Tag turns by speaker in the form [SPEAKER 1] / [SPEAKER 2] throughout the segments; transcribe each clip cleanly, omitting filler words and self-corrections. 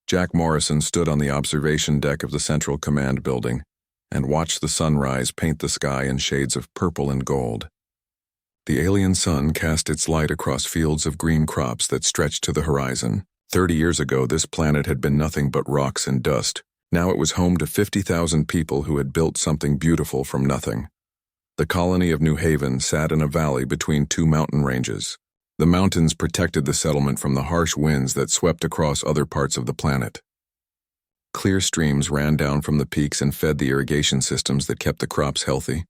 [SPEAKER 1] Jack Morrison stood on the observation deck of the Central Command building and watched the sunrise paint the sky in shades of purple and gold. The alien sun cast its light across fields of green crops that stretched to the horizon. 30 years ago, this planet had been nothing but rocks and dust. Now it was home to 50,000 people who had built something beautiful from nothing. The colony of New Haven sat in a valley between two mountain ranges. The mountains protected the settlement from the harsh winds that swept across other parts of the planet. Clear streams ran down from the peaks and fed the irrigation systems that kept the crops healthy.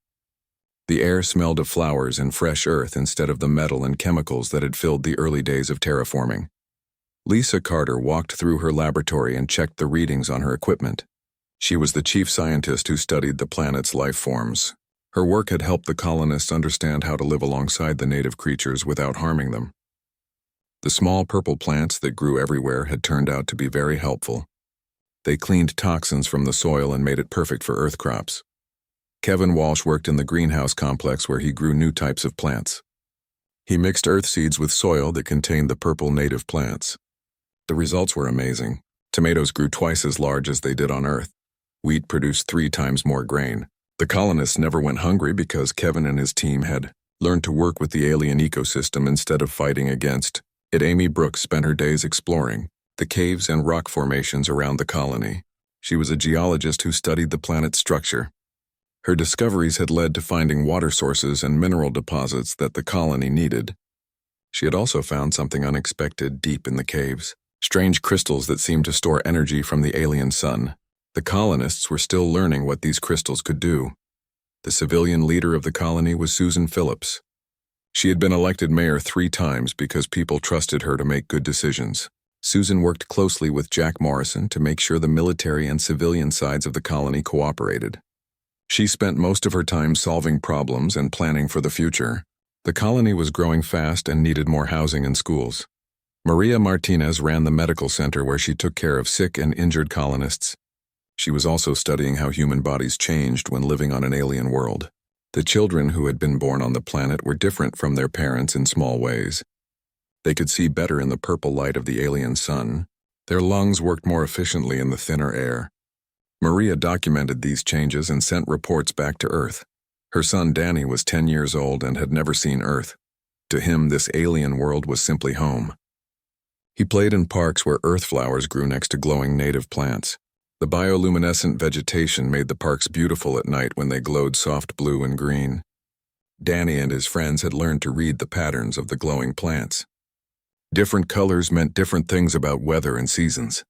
[SPEAKER 1] The air smelled of flowers and fresh earth instead of the metal and chemicals that had filled the early days of terraforming. Lisa Carter walked through her laboratory and checked the readings on her equipment. She was the chief scientist who studied the planet's life forms. Her work had helped the colonists understand how to live alongside the native creatures without harming them. The small purple plants that grew everywhere had turned out to be very helpful. They cleaned toxins from the soil and made it perfect for earth crops. Kevin Walsh worked in the greenhouse complex where he grew new types of plants. He mixed earth seeds with soil that contained the purple native plants. The results were amazing. Tomatoes grew twice as large as they did on Earth. Wheat produced 3 times more grain. The colonists never went hungry because Kevin and his team had learned to work with the alien ecosystem instead of fighting against it. Amy Brooks spent her days exploring the caves and rock formations around the colony. She was a geologist who studied the planet's structure. Her discoveries had led to finding water sources and mineral deposits that the colony needed. She had also found something unexpected deep in the caves, strange crystals that seemed to store energy from the alien sun. The colonists were still learning what these crystals could do. The civilian leader of the colony was Susan Phillips. She had been elected mayor 3 times because people trusted her to make good decisions. Susan worked closely with Jack Morrison to make sure the military and civilian sides of the colony cooperated. She spent most of her time solving problems and planning for the future. The colony was growing fast and needed more housing and schools. Maria Martinez ran the medical center where she took care of sick and injured colonists. She was also studying how human bodies changed when living on an alien world. The children who had been born on the planet were different from their parents in small ways. They could see better in the purple light of the alien sun. Their lungs worked more efficiently in the thinner air. Maria documented these changes and sent reports back to Earth. Her son Danny was 10 years old and had never seen Earth. To him, this alien world was simply home. He played in parks where earth flowers grew next to glowing native plants. The bioluminescent vegetation made the parks beautiful at night when they glowed soft blue and green. Danny and his friends had learned to read the patterns of the glowing plants. Different colors meant different things about weather and seasons.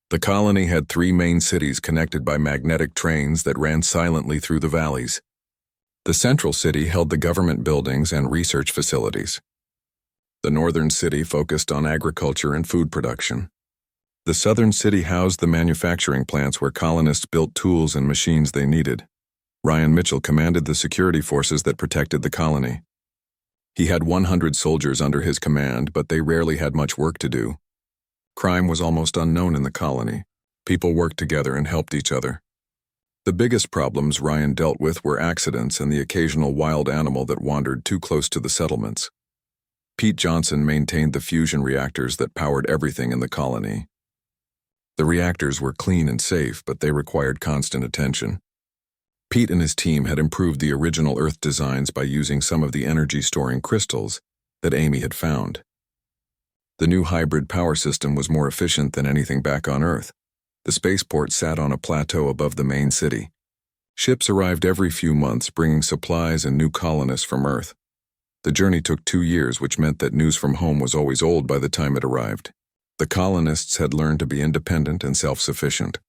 [SPEAKER 1] The colony had 3 main cities connected by magnetic trains that ran silently through the valleys. The central city held the government buildings and research facilities. The northern city focused on agriculture and food production. The southern city housed the manufacturing plants where colonists built tools and machines they needed. Ryan Mitchell commanded the security forces that protected the colony. He had 100 soldiers under his command, but they rarely had much work to do. Crime was almost unknown in the colony. People worked together and helped each other. The biggest problems Ryan dealt with were accidents and the occasional wild animal that wandered too close to the settlements. Pete Johnson maintained the fusion reactors that powered everything in the colony. The reactors were clean and safe, but they required constant attention. Pete and his team had improved the original Earth designs by using some of the energy-storing crystals that Amy had found. The new hybrid power system was more efficient than anything back on Earth. The spaceport sat on a plateau above the main city. Ships arrived every few months, bringing supplies and new colonists from Earth. The journey took 2 years, which meant that news from home was always old by the time it arrived. The colonists had learned to be independent and self-sufficient.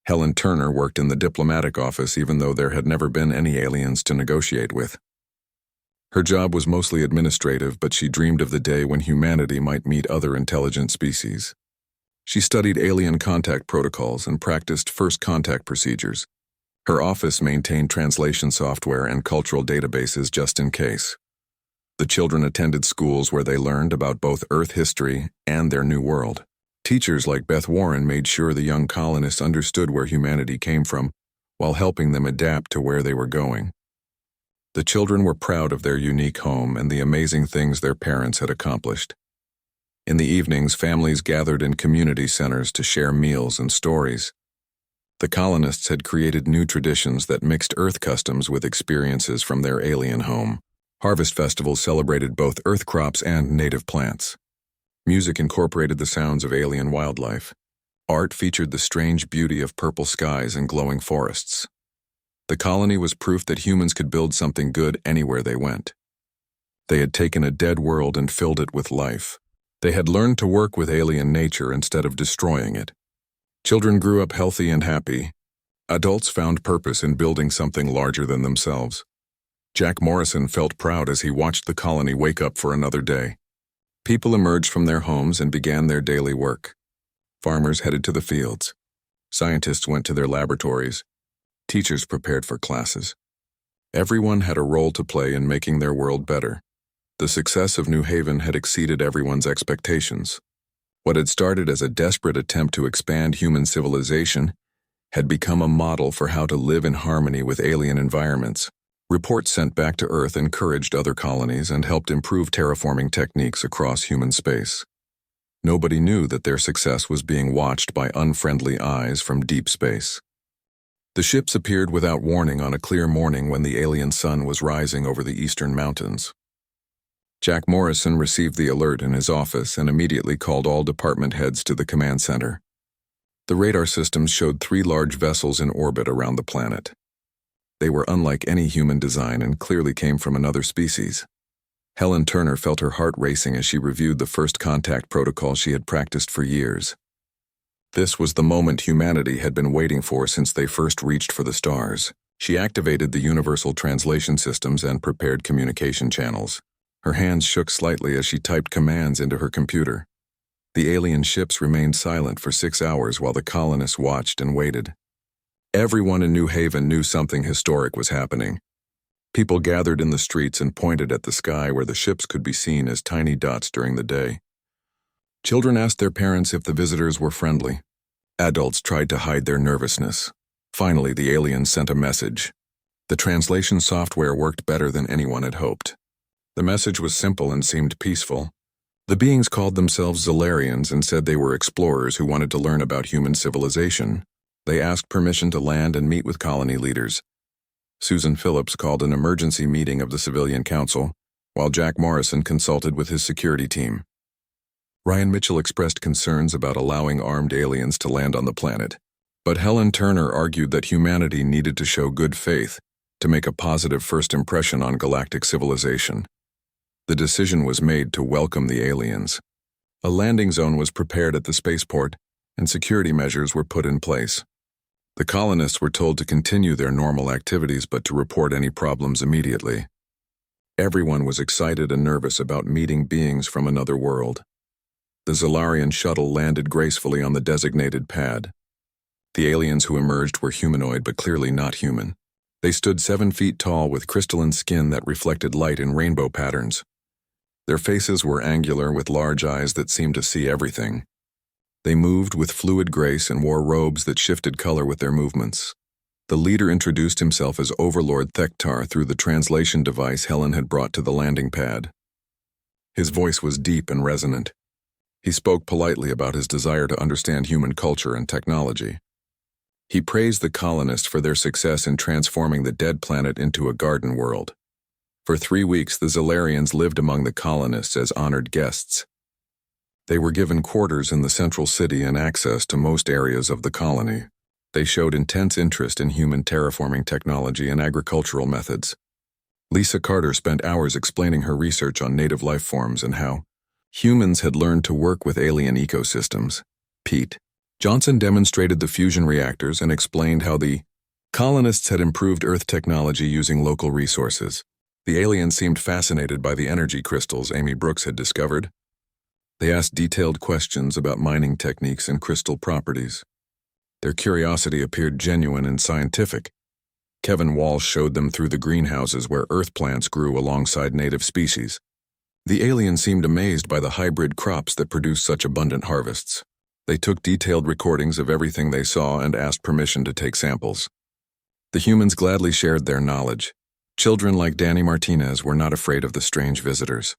[SPEAKER 1] Helen Turner worked in the diplomatic office even though there had never been any aliens to negotiate with. Her job was mostly administrative, but she dreamed of the day when humanity might meet other intelligent species. She studied alien contact protocols and practiced first contact procedures. Her office maintained translation software and cultural databases just in case. The children attended schools where they learned about both Earth history and their new world. Teachers like Beth Warren made sure the young colonists understood where humanity came from while helping them adapt to where they were going. The children were proud of their unique home and the amazing things their parents had accomplished. In the evenings, families gathered in community centers to share meals and stories. The colonists had created new traditions that mixed Earth customs with experiences from their alien home. Harvest festivals celebrated both Earth crops and native plants. Music incorporated the sounds of alien wildlife. Art featured the strange beauty of purple skies and glowing forests. The colony was proof that humans could build something good anywhere they went. They had taken a dead world and filled it with life. They had learned to work with alien nature instead of destroying it. Children grew up healthy and happy. Adults found purpose in building something larger than themselves. Jack Morrison felt proud as he watched the colony wake up for another day. People emerged from their homes and began their daily work. Farmers headed to the fields. Scientists went to their laboratories. Teachers prepared for classes. Everyone had a role to play in making their world better. The success of New Haven had exceeded everyone's expectations. What had started as a desperate attempt to expand human civilization had become a model for how to live in harmony with alien environments. Reports sent back to Earth encouraged other colonies and helped improve terraforming techniques across human space. Nobody knew that their success was being watched by unfriendly eyes from deep space. The ships appeared without warning on a clear morning when the alien sun was rising over the eastern mountains. Jack Morrison received the alert in his office and immediately called all department heads to the command center. The radar systems showed 3 large vessels in orbit around the planet. They were unlike any human design and clearly came from another species. Helen Turner felt her heart racing as she reviewed the first contact protocol she had practiced for years. This was the moment humanity had been waiting for since they first reached for the stars. She activated the universal translation systems and prepared communication channels. Her hands shook slightly as she typed commands into her computer. The alien ships remained silent for 6 hours while the colonists watched and waited. Everyone in New Haven knew something historic was happening. People gathered in the streets and pointed at the sky where the ships could be seen as tiny dots during the day. Children asked their parents if the visitors were friendly. Adults tried to hide their nervousness. Finally, the aliens sent a message. The translation software worked better than anyone had hoped. The message was simple and seemed peaceful. The beings called themselves Zolarians and said they were explorers who wanted to learn about human civilization. They asked permission to land and meet with colony leaders. Susan Phillips called an emergency meeting of the Civilian Council, while Jack Morrison consulted with his security team. Ryan Mitchell expressed concerns about allowing armed aliens to land on the planet, but Helen Turner argued that humanity needed to show good faith to make a positive first impression on galactic civilization. The decision was made to welcome the aliens. A landing zone was prepared at the spaceport, and security measures were put in place. The colonists were told to continue their normal activities but to report any problems immediately. Everyone was excited and nervous about meeting beings from another world. The Zolarian shuttle landed gracefully on the designated pad. The aliens who emerged were humanoid but clearly not human. They stood 7 feet tall with crystalline skin that reflected light in rainbow patterns. Their faces were angular with large eyes that seemed to see everything. They moved with fluid grace and wore robes that shifted color with their movements. The leader introduced himself as Overlord Thektar through the translation device Helen had brought to the landing pad. His voice was deep and resonant. He spoke politely about his desire to understand human culture and technology. He praised the colonists for their success in transforming the dead planet into a garden world. For 3 weeks, the Zolarians lived among the colonists as honored guests. They were given quarters in the central city and access to most areas of the colony. They showed intense interest in human terraforming technology and agricultural methods. Lisa Carter spent hours explaining her research on native life forms and how humans had learned to work with alien ecosystems. Pete Johnson demonstrated the fusion reactors and explained how the colonists had improved Earth technology using local resources. The aliens seemed fascinated by the energy crystals Amy Brooks had discovered. They asked detailed questions about mining techniques and crystal properties. Their curiosity appeared genuine and scientific. Kevin Walsh showed them through the greenhouses where earth plants grew alongside native species. The aliens seemed amazed by the hybrid crops that produced such abundant harvests. They took detailed recordings of everything they saw and asked permission to take samples. The humans gladly shared their knowledge. Children like Danny Martinez were not afraid of the strange visitors.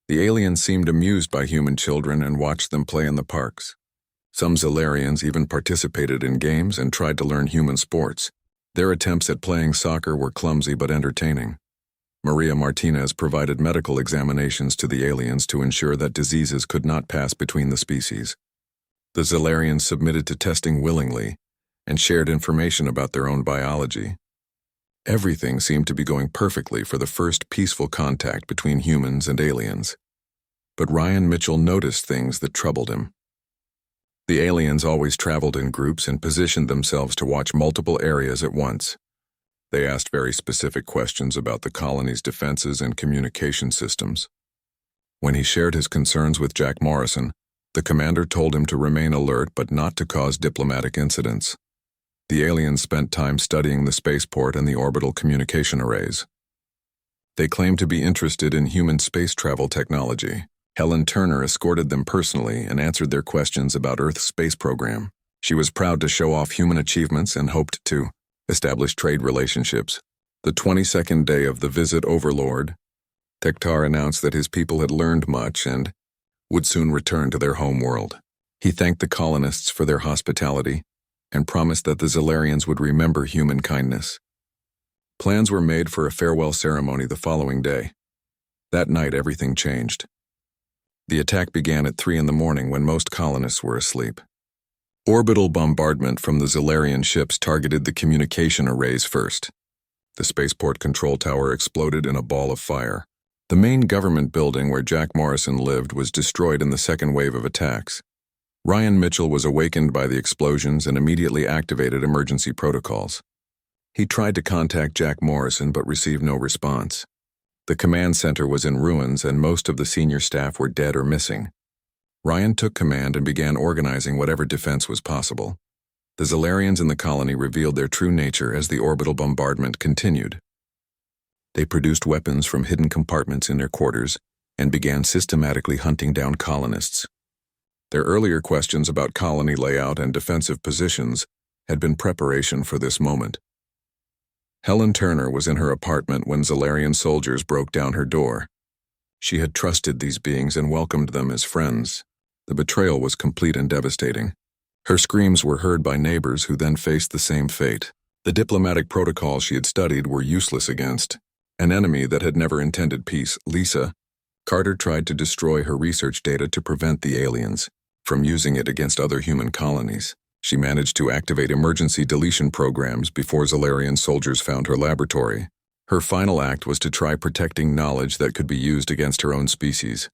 [SPEAKER 1] The aliens seemed amused by human children and watched them play in the parks. Some Zellarians even participated in games and tried to learn human sports. Their attempts at playing soccer were clumsy but entertaining. Maria Martinez provided medical examinations to the aliens to ensure that diseases could not pass between the species. The Zellarians submitted to testing willingly and shared information about their own biology. Everything seemed to be going perfectly for the first peaceful contact between humans and aliens. But Ryan Mitchell noticed things that troubled him. The aliens always traveled in groups and positioned themselves to watch multiple areas at once. They asked very specific questions about the colony's defenses and communication systems. When he shared his concerns with Jack Morrison, the commander told him to remain alert but not to cause diplomatic incidents. The aliens spent time studying the spaceport and the orbital communication arrays. They claimed to be interested in human space travel technology. Helen Turner escorted them personally and answered their questions about Earth's space program. She was proud to show off human achievements and hoped to establish trade relationships. The 22nd day of the visit, Overlord Tektar announced that his people had learned much and would soon return to their home world. He thanked the colonists for their hospitality and promised that the Zellarians would remember human kindness. Plans were made for a farewell ceremony the following day. That night, everything changed. The attack began at 3 a.m. when most colonists were asleep. Orbital bombardment from the Zellarian ships targeted the communication arrays first. The spaceport control tower exploded in a ball of fire. The main government building where Jack Morrison lived was destroyed in the second wave of attacks. Ryan Mitchell was awakened by the explosions and immediately activated emergency protocols. He tried to contact Jack Morrison but received no response. The command center was in ruins and most of the senior staff were dead or missing. Ryan took command and began organizing whatever defense was possible. The Zellarians in the colony revealed their true nature as the orbital bombardment continued. They produced weapons from hidden compartments in their quarters and began systematically hunting down colonists. Their earlier questions about colony layout and defensive positions had been preparation for this moment. Helen Turner was in her apartment when Zellarian soldiers broke down her door. She had trusted these beings and welcomed them as friends. The betrayal was complete and devastating. Her screams were heard by neighbors who then faced the same fate. The diplomatic protocols she had studied were useless against an enemy that had never intended peace. Lisa Carter tried to destroy her research data to prevent the aliens from using it against other human colonies. She managed to activate emergency deletion programs before Zellarian soldiers found her laboratory. Her final act was to try protecting knowledge that could be used against her own species.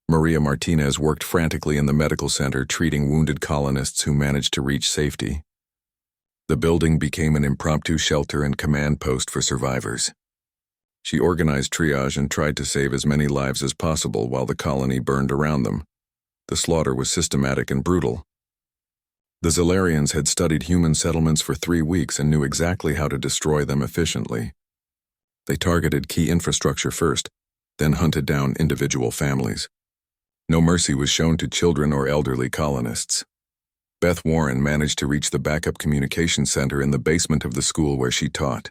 [SPEAKER 1] Maria Martinez worked frantically in the medical center treating wounded colonists who managed to reach safety. The building became an impromptu shelter and command post for survivors. She organized triage and tried to save as many lives as possible while the colony burned around them. The slaughter was systematic and brutal. The Zellarians had studied human settlements for 3 weeks and knew exactly how to destroy them efficiently. They targeted key infrastructure first, then hunted down individual families. No mercy was shown to children or elderly colonists. Beth Warren managed to reach the backup communication center in the basement of the school where she taught.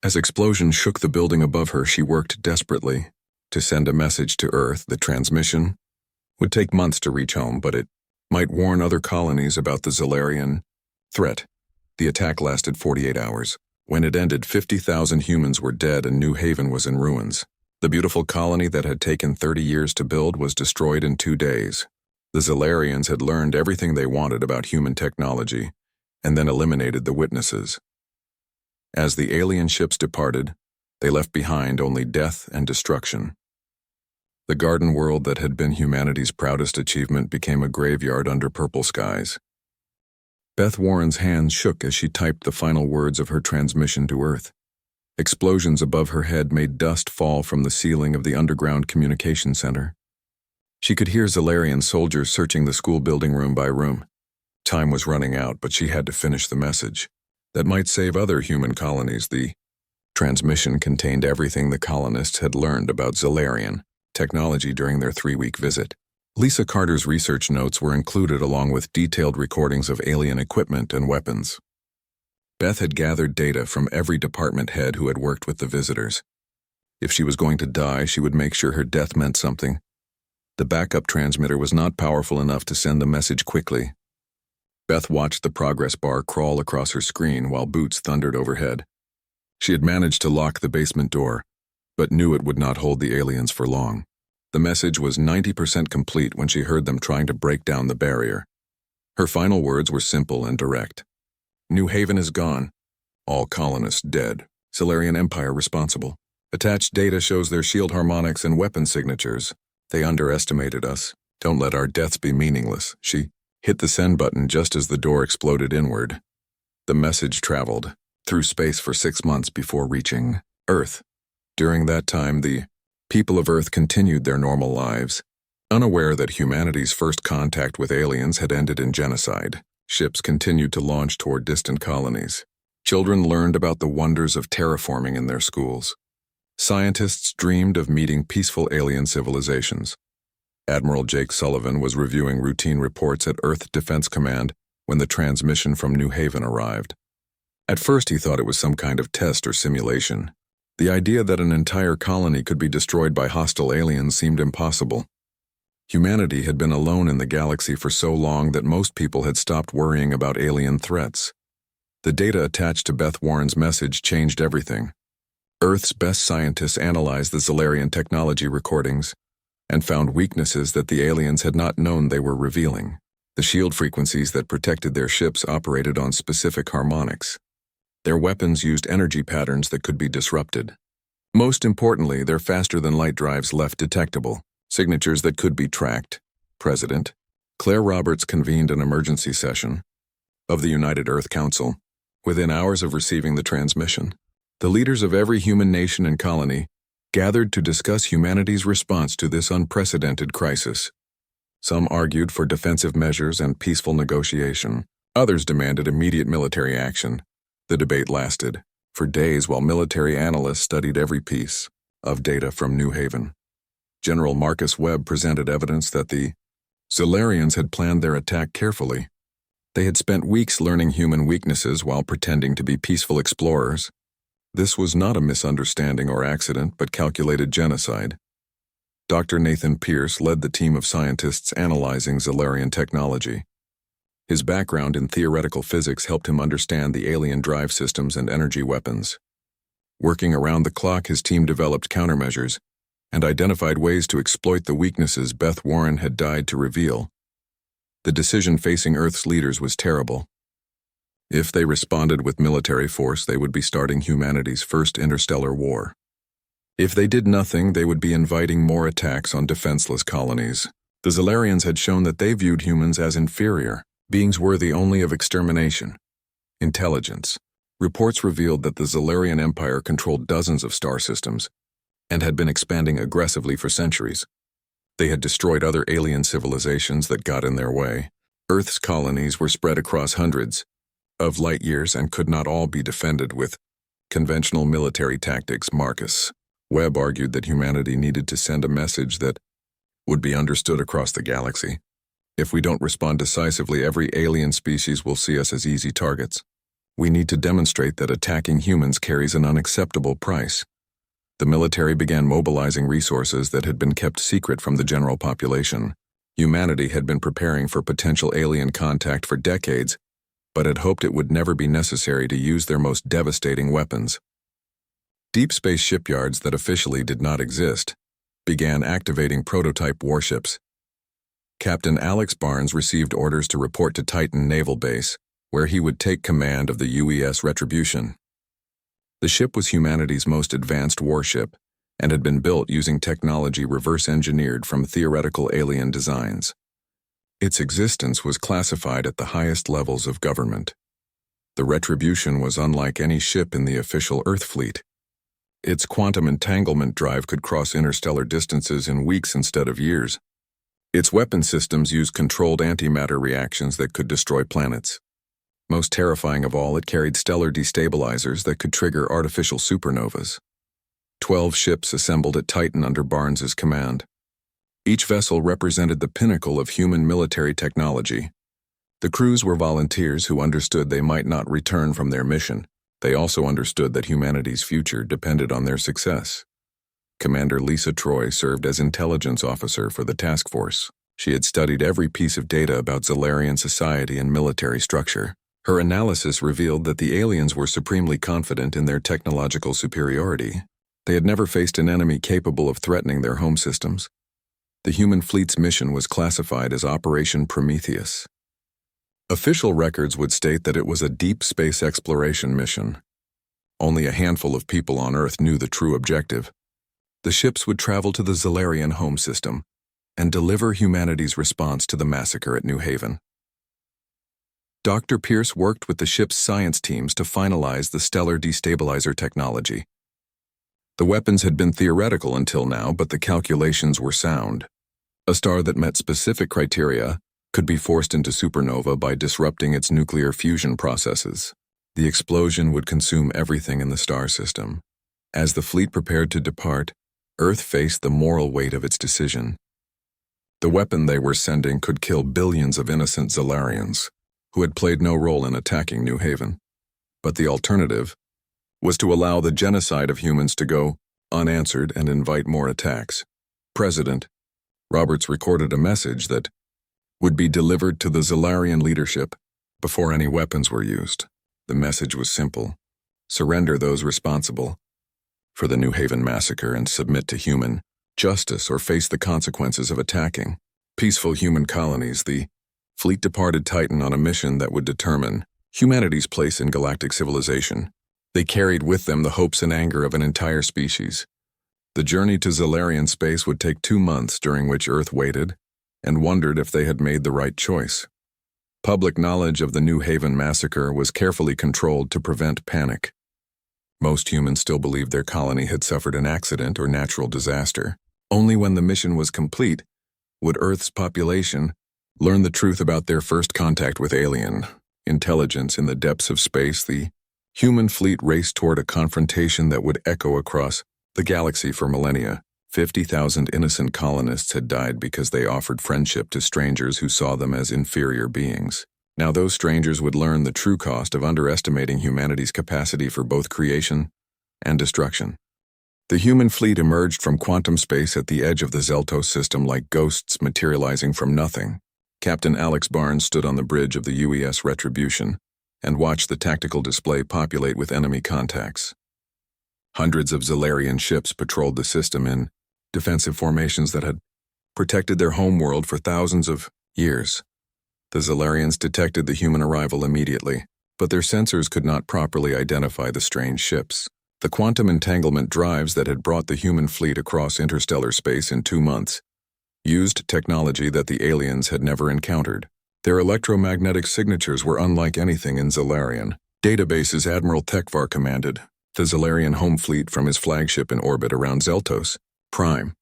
[SPEAKER 1] As explosions shook the building above her, she worked desperately to send a message to Earth. The transmission would take months to reach home, but it might warn other colonies about the Zellarian threat. The attack lasted 48 hours. When it ended, 50,000 humans were dead and New Haven was in ruins. The beautiful colony that had taken 30 years to build was destroyed in 2 days. The Zellarians had learned everything they wanted about human technology and then eliminated the witnesses. As the alien ships departed, they left behind only death and destruction. The garden world that had been humanity's proudest achievement became a graveyard under purple skies. Beth Warren's hands shook as she typed the final words of her transmission to Earth. Explosions above her head made dust fall from the ceiling of the underground communication center. She could hear Zellarian soldiers searching the school building room by room. Time was running out, but she had to finish the message. That might save other human colonies. The transmission contained everything the colonists had learned about Zellarian technology during their 3-week visit. Lisa Carter's research notes were included along with detailed recordings of alien equipment and weapons. Beth had gathered data from every department head who had worked with the visitors. If she was going to die, she would make sure her death meant something. The backup transmitter was not powerful enough to send the message quickly. Beth watched the progress bar crawl across her screen while boots thundered overhead. She had managed to lock the basement door, but knew it would not hold the aliens for long. The message was 90% complete when she heard them trying to break down the barrier. Her final words were simple and direct. New Haven is gone. All colonists dead. Solarian Empire responsible. Attached data shows their shield harmonics and weapon signatures. They underestimated us. Don't let our deaths be meaningless. She hit the send button just as the door exploded inward. The message traveled through space for 6 months before reaching Earth. During that time, the people of Earth continued their normal lives, unaware that humanity's first contact with aliens had ended in genocide. Ships continued to launch toward distant colonies. Children learned about the wonders of terraforming in their schools. Scientists dreamed of meeting peaceful alien civilizations. Admiral Jake Sullivan was reviewing routine reports at Earth Defense Command when the transmission from New Haven arrived. At first he thought it was some kind of test or simulation. The idea that an entire colony could be destroyed by hostile aliens seemed impossible. Humanity had been alone in the galaxy for so long that most people had stopped worrying about alien threats. The data attached to Beth Warren's message changed everything. Earth's best scientists analyzed the Solarian technology recordings and found weaknesses that the aliens had not known they were revealing. The shield frequencies that protected their ships operated on specific harmonics. Their weapons used energy patterns that could be disrupted. Most importantly, their faster-than-light drives left detectable, signatures that could be tracked. President Claire Roberts convened an emergency session of the United Earth Council. Within hours of receiving the transmission, the leaders of every human nation and colony gathered to discuss humanity's response to this unprecedented crisis. Some argued for defensive measures and peaceful negotiation. Others demanded immediate military action. The debate lasted for days while military analysts studied every piece of data from New Haven. General Marcus Webb presented evidence that the Solarians had planned their attack carefully. They had spent weeks learning human weaknesses while pretending to be peaceful explorers. This was not a misunderstanding or accident, but calculated genocide. Dr. Nathan Pierce led the team of scientists analyzing Solarian technology. His background in theoretical physics helped him understand the alien drive systems and energy weapons. Working around the clock, his team developed countermeasures and identified ways to exploit the weaknesses Beth Warren had died to reveal. The decision facing Earth's leaders was terrible. If they responded with military force, they would be starting humanity's first interstellar war. If they did nothing, they would be inviting more attacks on defenseless colonies. The Solarians had shown that they viewed humans as inferior, beings worthy only of extermination. Intelligence. Reports revealed that the Solarian Empire controlled dozens of star systems and had been expanding aggressively for centuries. They had destroyed other alien civilizations that got in their way. Earth's colonies were spread across hundreds of light years and could not all be defended with conventional military tactics. Marcus Webb argued that humanity needed to send a message that would be understood across the galaxy. If we don't respond decisively, every alien species will see us as easy targets. We need to demonstrate that attacking humans carries an unacceptable price. The military began mobilizing resources that had been kept secret from the general population. Humanity had been preparing for potential alien contact for decades, but had hoped it would never be necessary to use their most devastating weapons. Deep space shipyards that officially did not exist began activating prototype warships. Captain Alex Barnes received orders to report to Titan Naval Base, where he would take command of the UES Retribution. The ship was humanity's most advanced warship and had been built using technology reverse-engineered from theoretical alien designs. Its existence was classified at the highest levels of government. The Retribution was unlike any ship in the official Earth fleet. Its quantum entanglement drive could cross interstellar distances in weeks instead of years. Its weapon systems used controlled antimatter reactions that could destroy planets. Most terrifying of all, it carried stellar destabilizers that could trigger artificial supernovas. 12 ships assembled at Titan under Barnes's command. Each vessel represented the pinnacle of human military technology. The crews were volunteers who understood they might not return from their mission. They also understood that humanity's future depended on their success. Commander Lisa Troy served as intelligence officer for the task force. She had studied every piece of data about Zalarian society and military structure. Her analysis revealed that the aliens were supremely confident in their technological superiority. They had never faced an enemy capable of threatening their home systems. The human fleet's mission was classified as Operation Prometheus. Official records would state that it was a deep space exploration mission. Only a handful of people on Earth knew the true objective. The ships would travel to the Zalarian home system and deliver humanity's response to the massacre at New Haven. Dr. Pierce worked with the ship's science teams to finalize the stellar destabilizer technology. The weapons had been theoretical until now, but the calculations were sound. A star that met specific criteria could be forced into supernova by disrupting its nuclear fusion processes. The explosion would consume everything in the star system. As the fleet prepared to depart, Earth faced the moral weight of its decision. The weapon they were sending could kill billions of innocent Zalarians, who had played no role in attacking New Haven. But the alternative was to allow the genocide of humans to go unanswered and invite more attacks. President Roberts recorded a message that would be delivered to the Zalarian leadership before any weapons were used. The message was simple: surrender those responsible for the New Haven massacre and submit to human justice or face the consequences of attacking peaceful human colonies. The fleet departed Titan on a mission that would determine humanity's place in galactic civilization. They carried with them the hopes and anger of an entire species. The journey to Zalarian space would take 2 months, during which Earth waited and wondered if they had made the right choice. Public knowledge of the New Haven massacre was carefully controlled to prevent panic. Most humans still believed their colony had suffered an accident or natural disaster. Only when the mission was complete would Earth's population learn the truth about their first contact with alien intelligence in the depths of space. The human fleet raced toward a confrontation that would echo across the galaxy for millennia. 50,000 innocent colonists had died because they offered friendship to strangers who saw them as inferior beings. Now those strangers would learn the true cost of underestimating humanity's capacity for both creation and destruction. The human fleet emerged from quantum space at the edge of the Zeltos system like ghosts materializing from nothing. Captain Alex Barnes stood on the bridge of the UES Retribution and watched the tactical display populate with enemy contacts. Hundreds of Zalarian ships patrolled the system in defensive formations that had protected their homeworld for thousands of years. The Zalarians detected the human arrival immediately, but their sensors could not properly identify the strange ships. The quantum entanglement drives that had brought the human fleet across interstellar space in 2 months used technology that the aliens had never encountered. Their electromagnetic signatures were unlike anything in Zalarian databases. Admiral Tekvar commanded the Zalarian home fleet from his flagship in orbit around Zeltos Prime.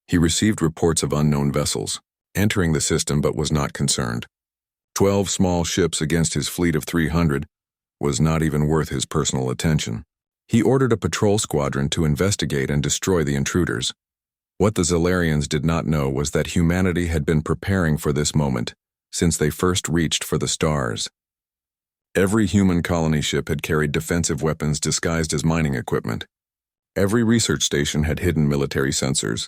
[SPEAKER 1] He received reports of unknown vessels entering the system but was not concerned. 12 small ships against his fleet of 300 was not even worth his personal attention. He ordered a patrol squadron to investigate and destroy the intruders. What the Zalarians did not know was that humanity had been preparing for this moment since they first reached for the stars. Every human colony ship had carried defensive weapons disguised as mining equipment. Every research station had hidden military sensors.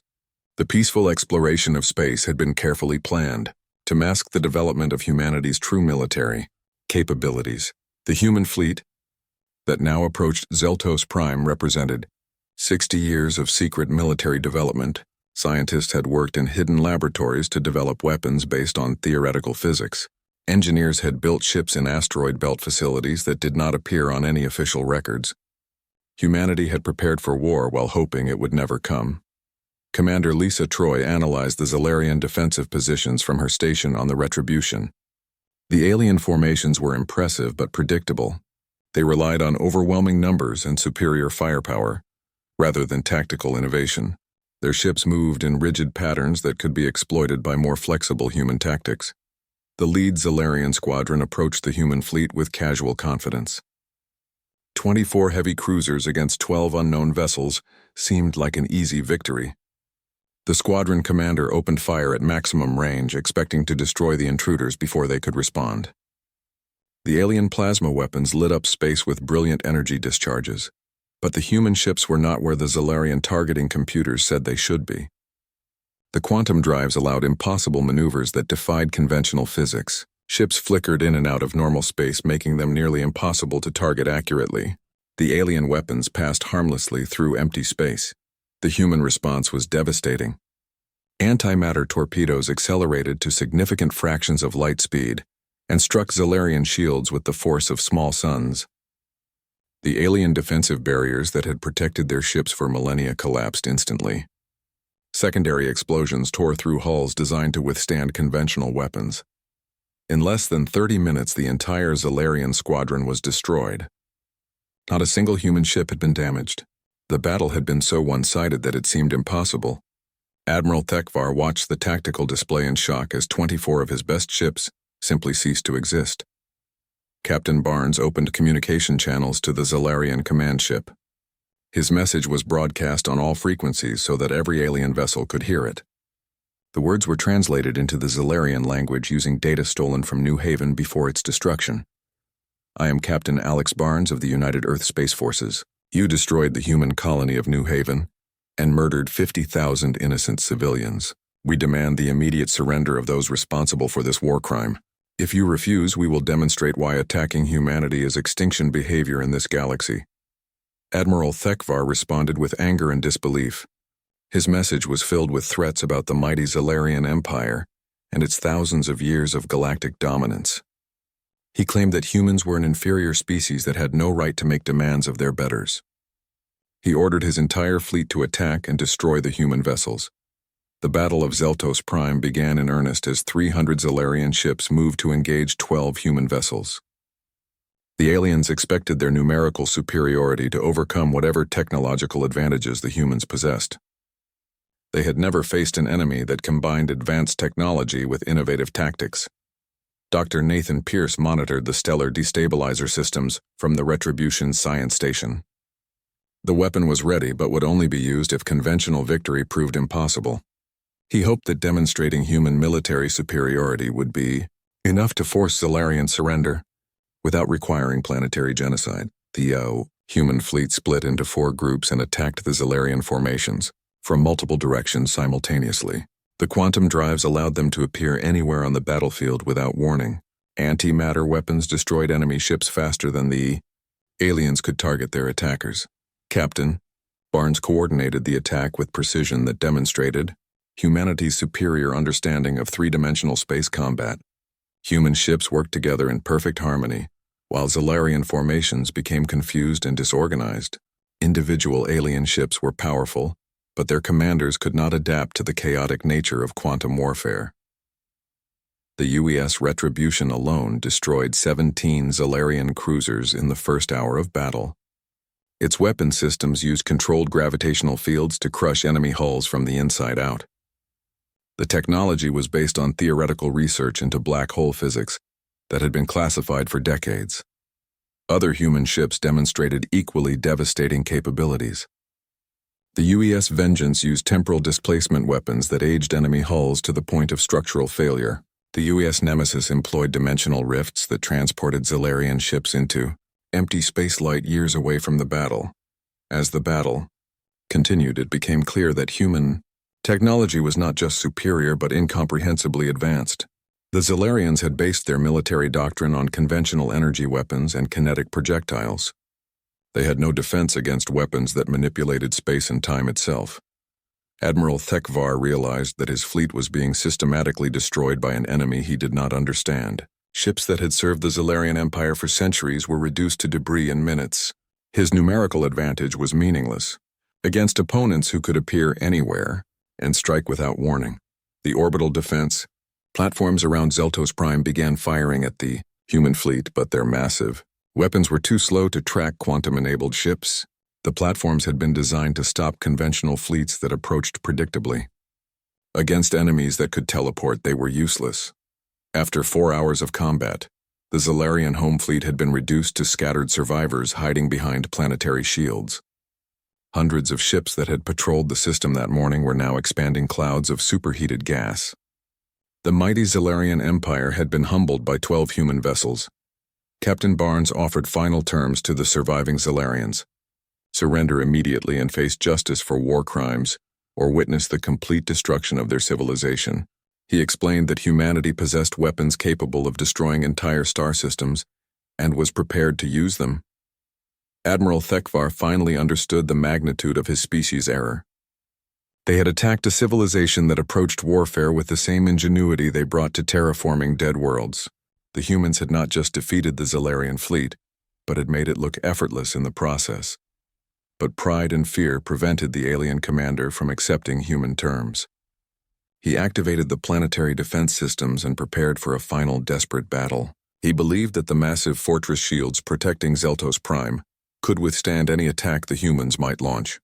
[SPEAKER 1] The peaceful exploration of space had been carefully planned to mask the development of humanity's true military capabilities. The human fleet that now approached Zeltos Prime represented 60 years of secret military development. Scientists had worked in hidden laboratories to develop weapons based on theoretical physics. Engineers had built ships in asteroid belt facilities that did not appear on any official records. Humanity had prepared for war while hoping it would never come. Commander Lisa Troy analyzed the Zalarian defensive positions from her station on the Retribution. The alien formations were impressive but predictable. They relied on overwhelming numbers and superior firepower, rather than tactical innovation. Their ships moved in rigid patterns that could be exploited by more flexible human tactics. The lead Zalarian squadron approached the human fleet with casual confidence. 24 heavy cruisers against 12 unknown vessels seemed like an easy victory. The squadron commander opened fire at maximum range, expecting to destroy the intruders before they could respond. The alien plasma weapons lit up space with brilliant energy discharges. But the human ships were not where the Zalarian targeting computers said they should be. The quantum drives allowed impossible maneuvers that defied conventional physics. Ships flickered in and out of normal space, making them nearly impossible to target accurately. The alien weapons passed harmlessly through empty space. The human response was devastating. Antimatter torpedoes accelerated to significant fractions of light speed and struck Zalarian shields with the force of small suns. The alien defensive barriers that had protected their ships for millennia collapsed instantly. Secondary explosions tore through hulls designed to withstand conventional weapons. In less than 30 minutes, the entire Zalarian squadron was destroyed. Not a single human ship had been damaged. The battle had been so one-sided that it seemed impossible. Admiral Thekvar watched the tactical display in shock as 24 of his best ships simply ceased to exist. Captain Barnes opened communication channels to the Zalarian command ship. His message was broadcast on all frequencies so that every alien vessel could hear it. The words were translated into the Zalarian language using data stolen from New Haven before its destruction. I am Captain Alex Barnes of the United Earth Space Forces. You destroyed the human colony of New Haven and murdered 50,000 innocent civilians. We demand the immediate surrender of those responsible for this war crime. If you refuse, we will demonstrate why attacking humanity is extinction behavior in this galaxy. Admiral Thekvar responded with anger and disbelief. His message was filled with threats about the mighty Zalarian Empire and its thousands of years of galactic dominance. He claimed that humans were an inferior species that had no right to make demands of their betters. He ordered his entire fleet to attack and destroy the human vessels. The Battle of Zeltos Prime began in earnest as 300 Zalarian ships moved to engage 12 human vessels. The aliens expected their numerical superiority to overcome whatever technological advantages the humans possessed. They had never faced an enemy that combined advanced technology with innovative tactics. Dr. Nathan Pierce monitored the stellar destabilizer systems from the Retribution Science Station. The weapon was ready but would only be used if conventional victory proved impossible. He hoped that demonstrating human military superiority would be enough to force Zalarian surrender without requiring planetary genocide. The human fleet split into 4 groups and attacked the Zalarian formations from multiple directions simultaneously. The quantum drives allowed them to appear anywhere on the battlefield without warning. Antimatter weapons destroyed enemy ships faster than the aliens could target their attackers. Captain Barnes coordinated the attack with precision that demonstrated humanity's superior understanding of three-dimensional space combat. Human ships worked together in perfect harmony, while Zalarian formations became confused and disorganized. Individual alien ships were powerful, but their commanders could not adapt to the chaotic nature of quantum warfare. The UES Retribution alone destroyed 17 Zalarian cruisers in the first hour of battle. Its weapon systems used controlled gravitational fields to crush enemy hulls from the inside out. The technology was based on theoretical research into black hole physics that had been classified for decades. Other human ships demonstrated equally devastating capabilities. The UES Vengeance used temporal displacement weapons that aged enemy hulls to the point of structural failure. The UES Nemesis employed dimensional rifts that transported Zalarian ships into empty spacelight years away from the battle. As the battle continued, it became clear that human technology was not just superior but incomprehensibly advanced. The Zalarians had based their military doctrine on conventional energy weapons and kinetic projectiles. They had no defense against weapons that manipulated space and time itself. Admiral Thekvar realized that his fleet was being systematically destroyed by an enemy he did not understand. Ships that had served the Zalarian Empire for centuries were reduced to debris in minutes. His numerical advantage was meaningless against opponents who could appear anywhere and strike without warning. The orbital defense platforms around Zeltos Prime began firing at the human fleet, but their massive weapons were too slow to track quantum-enabled ships. The platforms had been designed to stop conventional fleets that approached predictably. Against enemies that could teleport, they were useless. After 4 hours of combat, the Zalarian home fleet had been reduced to scattered survivors hiding behind planetary shields. Hundreds of ships that had patrolled the system that morning were now expanding clouds of superheated gas. The mighty Zalarian Empire had been humbled by 12 human vessels. Captain Barnes offered final terms to the surviving Zalarians. surrender immediately and face justice for war crimes, or witness the complete destruction of their civilization. He explained that humanity possessed weapons capable of destroying entire star systems and was prepared to use them. Admiral Thekvar finally understood the magnitude of his species' error. They had attacked a civilization that approached warfare with the same ingenuity they brought to terraforming dead worlds. The humans had not just defeated the Zalarian fleet, but had made it look effortless in the process. But pride and fear prevented the alien commander from accepting human terms. He activated the planetary defense systems and prepared for a final desperate battle. He believed that the massive fortress shields protecting Zeltos Prime could withstand any attack the humans might launch.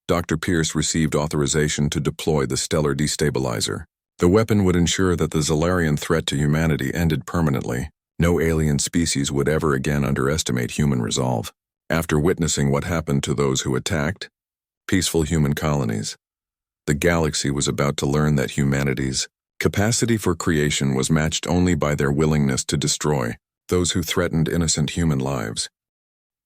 [SPEAKER 1] Dr. Pierce received authorization to deploy the stellar destabilizer. The weapon would ensure that the Zalarian threat to humanity ended permanently. No alien species would ever again underestimate human resolve. After witnessing what happened to those who attacked peaceful human colonies, the galaxy was about to learn that humanity's capacity for creation was matched only by their willingness to destroy those who threatened innocent human lives.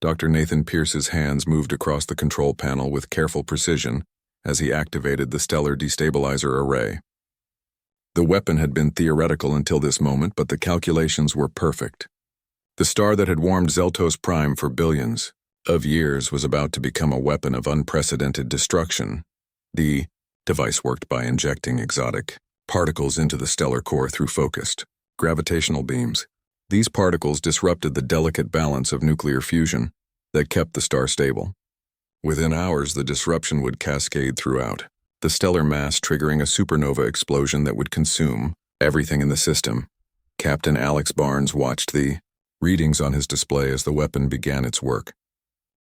[SPEAKER 1] Dr. Nathan Pierce's hands moved across the control panel with careful precision as he activated the stellar destabilizer array. The weapon had been theoretical until this moment, but the calculations were perfect. The star that had warmed Zeltos Prime for billions of years was about to become a weapon of unprecedented destruction. The device worked by injecting exotic particles into the stellar core through focused gravitational beams. These particles disrupted the delicate balance of nuclear fusion that kept the star stable. Within hours, the disruption would cascade throughout the stellar mass, triggering a supernova explosion that would consume everything in the system. Captain Alex Barnes watched the readings on his display as the weapon began its work.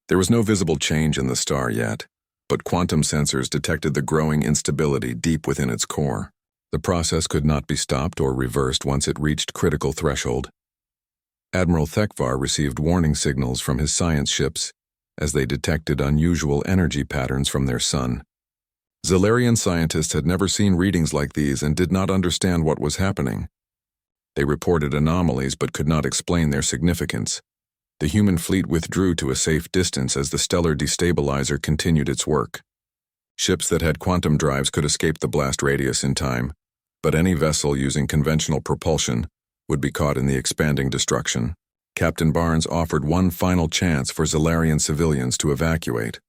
[SPEAKER 1] There was no visible change in the star yet, but quantum sensors detected the growing instability deep within its core. The process could not be stopped or reversed once it reached critical threshold. Admiral Thekvar received warning signals from his science ships as they detected unusual energy patterns from their sun. Zalarian scientists had never seen readings like these and did not understand what was happening. They reported anomalies but could not explain their significance. The human fleet withdrew to a safe distance as the stellar destabilizer continued its work. Ships that had quantum drives could escape the blast radius in time, but any vessel using conventional propulsion would be caught in the expanding destruction. Captain Barnes offered one final chance for Zalarian civilians to evacuate.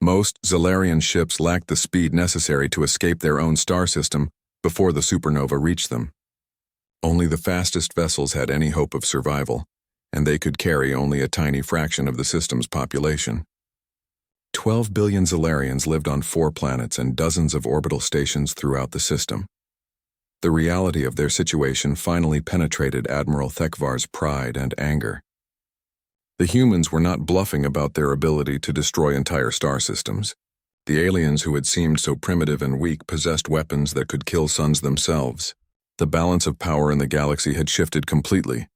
[SPEAKER 1] Most Zalarian ships lacked the speed necessary to escape their own star system before the supernova reached them. Only the fastest vessels had any hope of survival, and they could carry only a tiny fraction of the system's population. 12 billion Zalarians lived on 4 planets and dozens of orbital stations throughout the system. The reality of their situation finally penetrated Admiral Thekvar's pride and anger. The humans were not bluffing about their ability to destroy entire star systems. The aliens who had seemed so primitive and weak possessed weapons that could kill suns themselves. The balance of power in the galaxy had shifted completely.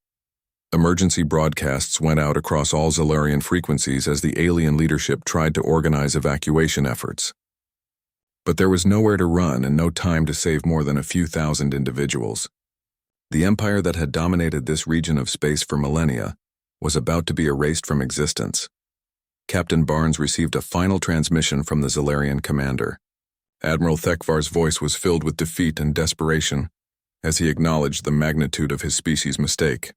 [SPEAKER 1] Emergency broadcasts went out across all Zalarian frequencies as the alien leadership tried to organize evacuation efforts. But there was nowhere to run and no time to save more than a few thousand individuals. The empire that had dominated this region of space for millennia was about to be erased from existence. Captain Barnes received a final transmission from the Zalarian commander. Admiral Thekvar's voice was filled with defeat and desperation as he acknowledged the magnitude of his species' mistake.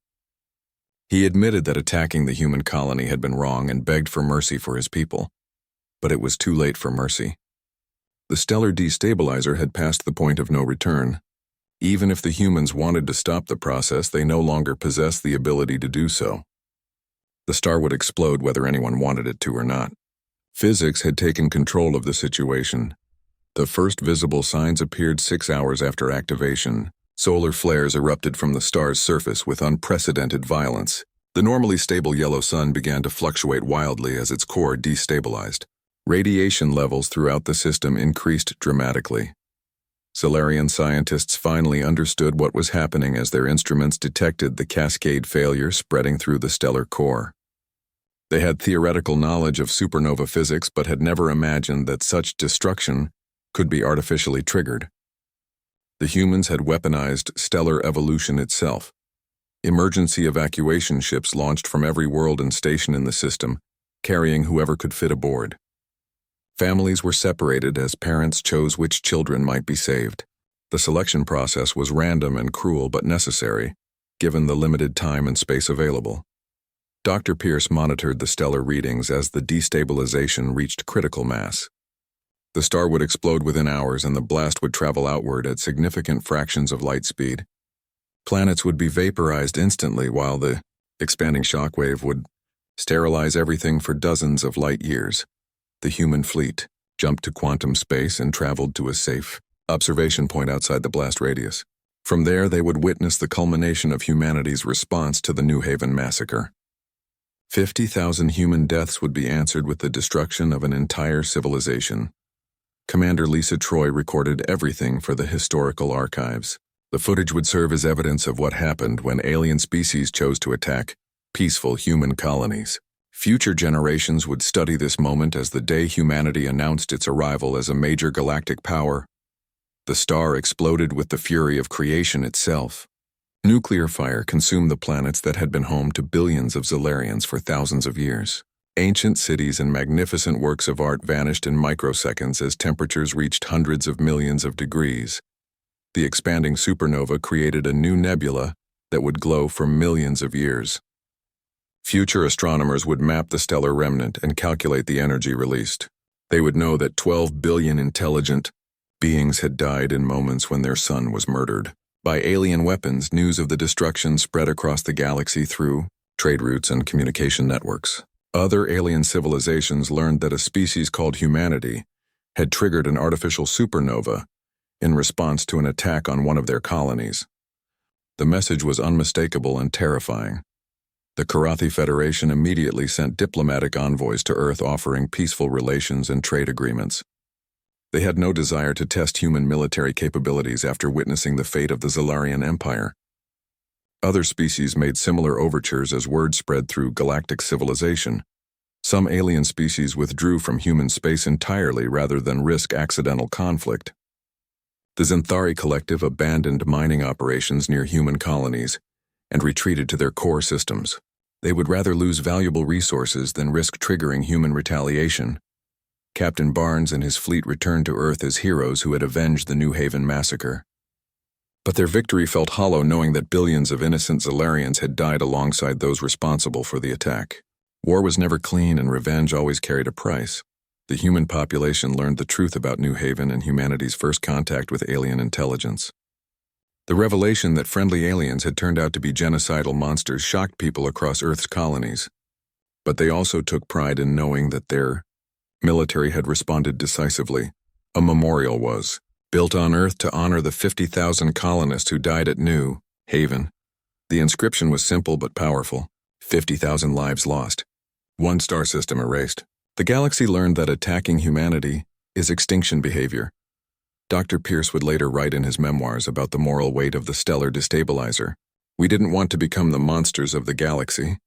[SPEAKER 1] He admitted that attacking the human colony had been wrong and begged for mercy for his people. But it was too late for mercy. The stellar destabilizer had passed the point of no return. Even if the humans wanted to stop the process, they no longer possessed the ability to do so. The star would explode whether anyone wanted it to or not. Physics had taken control of the situation. The first visible signs appeared 6 hours after activation. Solar flares erupted from the star's surface with unprecedented violence. The normally stable yellow sun began to fluctuate wildly as its core destabilized. Radiation levels throughout the system increased dramatically. Zalarian scientists finally understood what was happening as their instruments detected the cascade failure spreading through the stellar core. They had theoretical knowledge of supernova physics but had never imagined that such destruction could be artificially triggered. The humans had weaponized stellar evolution itself. Emergency evacuation ships launched from every world and station in the system carrying whoever could fit aboard. Families were separated as parents chose which children might be saved. The selection process was random and cruel but necessary, given the limited time and space available. Dr. Pierce monitored the stellar readings as the destabilization reached critical mass. The star would explode within hours and the blast would travel outward at significant fractions of light speed. Planets would be vaporized instantly while the expanding shockwave would sterilize everything for dozens of light years. The human fleet jumped to quantum space and traveled to a safe observation point outside the blast radius. From there, they would witness the culmination of humanity's response to the New Haven massacre. 50,000 human deaths would be answered with the destruction of an entire civilization. Commander Lisa Troy recorded everything for the historical archives. The footage would serve as evidence of what happened when alien species chose to attack peaceful human colonies. Future generations would study this moment as the day humanity announced its arrival as a major galactic power. The star exploded with the fury of creation itself. Nuclear fire consumed the planets that had been home to billions of Zellarians for thousands of years. Ancient cities and magnificent works of art vanished in microseconds as temperatures reached hundreds of millions of degrees. The expanding supernova created a new nebula that would glow for millions of years. Future astronomers would map the stellar remnant and calculate the energy released. They would know that 12 billion intelligent beings had died in moments when their sun was murdered. By alien weapons, news of the destruction spread across the galaxy through trade routes and communication networks. Other alien civilizations learned that a species called humanity had triggered an artificial supernova in response to an attack on one of their colonies. The message was unmistakable and terrifying. The Karathi Federation immediately sent diplomatic envoys to Earth offering peaceful relations and trade agreements. They had no desire to test human military capabilities after witnessing the fate of the Zellarian Empire. Other species made similar overtures as word spread through galactic civilization. Some alien species withdrew from human space entirely rather than risk accidental conflict. The Zenthari Collective abandoned mining operations near human colonies and retreated to their core systems. They would rather lose valuable resources than risk triggering human retaliation. Captain Barnes and his fleet returned to Earth as heroes who had avenged the New Haven massacre. But their victory felt hollow knowing that billions of innocent Zellarians had died alongside those responsible for the attack. War was never clean and revenge always carried a price. The human population learned the truth about New Haven and humanity's first contact with alien intelligence. The revelation that friendly aliens had turned out to be genocidal monsters shocked people across Earth's colonies. But they also took pride in knowing that their military had responded decisively. A memorial was built on Earth to honor the 50,000 colonists who died at New Haven. The inscription was simple but powerful. 50,000 lives lost. One star system erased. The galaxy learned that attacking humanity is extinction behavior. Dr. Pierce would later write in his memoirs about the moral weight of the stellar destabilizer. We didn't want to become the monsters of the galaxy,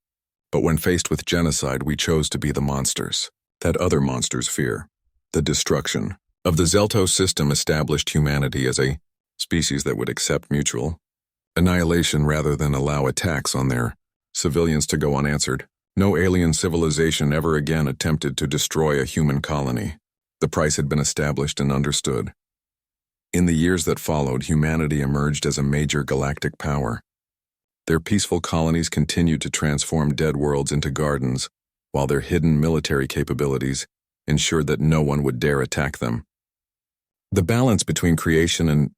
[SPEAKER 1] but when faced with genocide, we chose to be the monsters that other monsters fear. The destruction of the Zeltos system established humanity as a species that would accept mutual annihilation rather than allow attacks on their civilians to go unanswered. No alien civilization ever again attempted to destroy a human colony. The price had been established and understood. In the years that followed, humanity emerged as a major galactic power. Their peaceful colonies continued to transform dead worlds into gardens, while their hidden military capabilities ensured that no one would dare attack them. The balance between creation and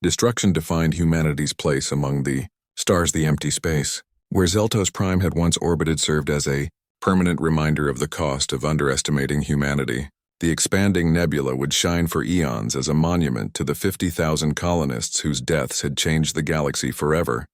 [SPEAKER 1] destruction defined humanity's place among the stars. The empty space, where Zeltos Prime had once orbited, served as a permanent reminder of the cost of underestimating humanity. The expanding nebula would shine for eons as a monument to the 50,000 colonists whose deaths had changed the galaxy forever.